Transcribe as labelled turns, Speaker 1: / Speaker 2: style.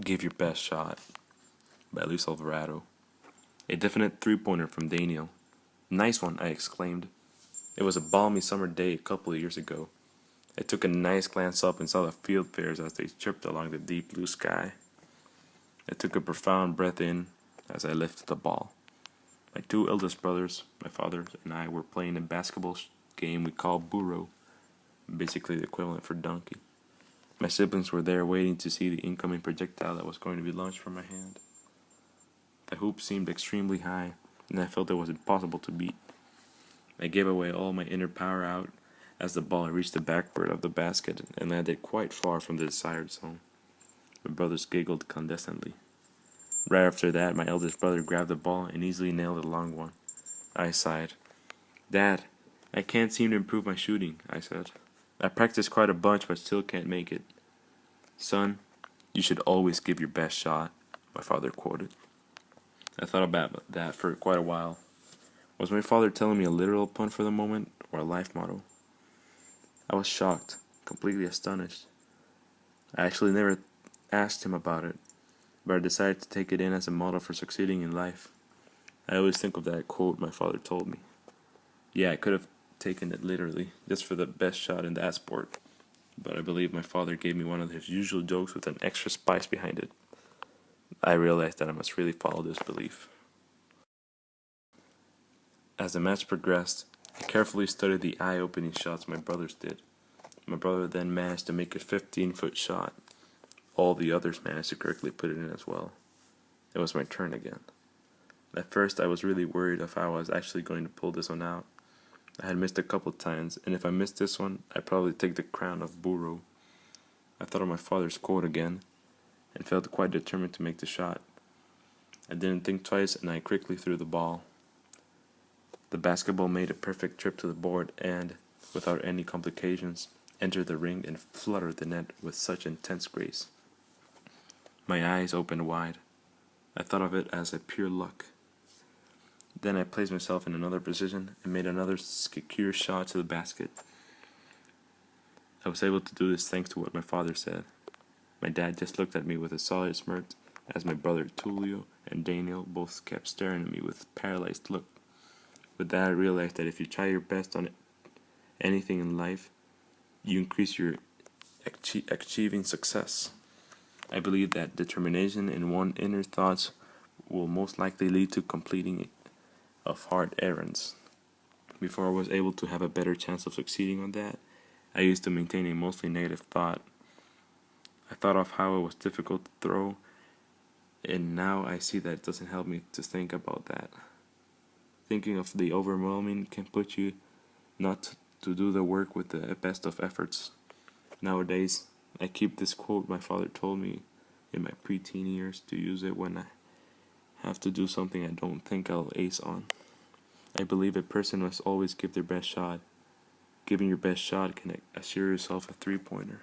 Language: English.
Speaker 1: Give your best shot by Alvarado. A definite three-pointer from Daniel. Nice one, I exclaimed. It was a balmy summer day a couple of years ago. I took a nice glance up and saw the fieldfares as they tripped along the deep blue sky. I took a profound breath in as I lifted the ball. My two eldest brothers, my father and I, were playing a basketball game we called burro, basically the equivalent for donkey. My siblings were there waiting to see the incoming projectile that was going to be launched from my hand. The hoop seemed extremely high, and I felt it was impossible to beat. I gave away all my inner power out as the ball reached the backboard of the basket and landed quite far from the desired zone. My brothers giggled condescendingly. Right after that, my eldest brother grabbed the ball and easily nailed a long one. I sighed. "Dad, I can't seem to improve my shooting," I said. "I practice quite a bunch but still can't make it." "Son, you should always give your best shot," my father quoted. I thought about that for quite a while. Was my father telling me a literal pun for the moment, or a life motto? I was shocked, completely astonished. I actually never asked him about it, but I decided to take it in as a model for succeeding in life. I always think of that quote my father told me. Yeah, I could have taken it literally, just for the best shot in that sport, but I believe my father gave me one of his usual jokes with an extra spice behind it. I realized that I must really follow this belief. As the match progressed, I carefully studied the eye-opening shots my brothers did. My brother then managed to make a 15-foot shot. All the others managed to correctly put it in as well. It was my turn again. At first, I was really worried of how I was actually going to pull this one out. I had missed a couple times, and if I missed this one, I'd probably take the crown of burro. I thought of my father's quote again, and felt quite determined to make the shot. I didn't think twice, and I quickly threw the ball. The basketball made a perfect trip to the board and, without any complications, entered the ring and fluttered the net with such intense grace. My eyes opened wide. I thought of it as a pure luck. Then I placed myself in another position and made another secure shot to the basket. I was able to do this thanks to what my father said. My dad just looked at me with a solid smirk as my brother Tulio and Daniel both kept staring at me with a paralyzed look. With that, I realized that if you try your best on anything in life, you increase your achieving success. I believe that determination in one's inner thoughts will most likely lead to completing of hard errands. Before I was able to have a better chance of succeeding on that, I used to maintain a mostly negative thought. I thought of how it was difficult to throw, and now I see that it doesn't help me to think about that. Thinking of the overwhelming can put you not to do the work with the best of efforts. Nowadays, I keep this quote my father told me in my preteen years to use it when I have to do something I don't think I'll ace on. I believe a person must always give their best shot. Giving your best shot can assure yourself a three-pointer.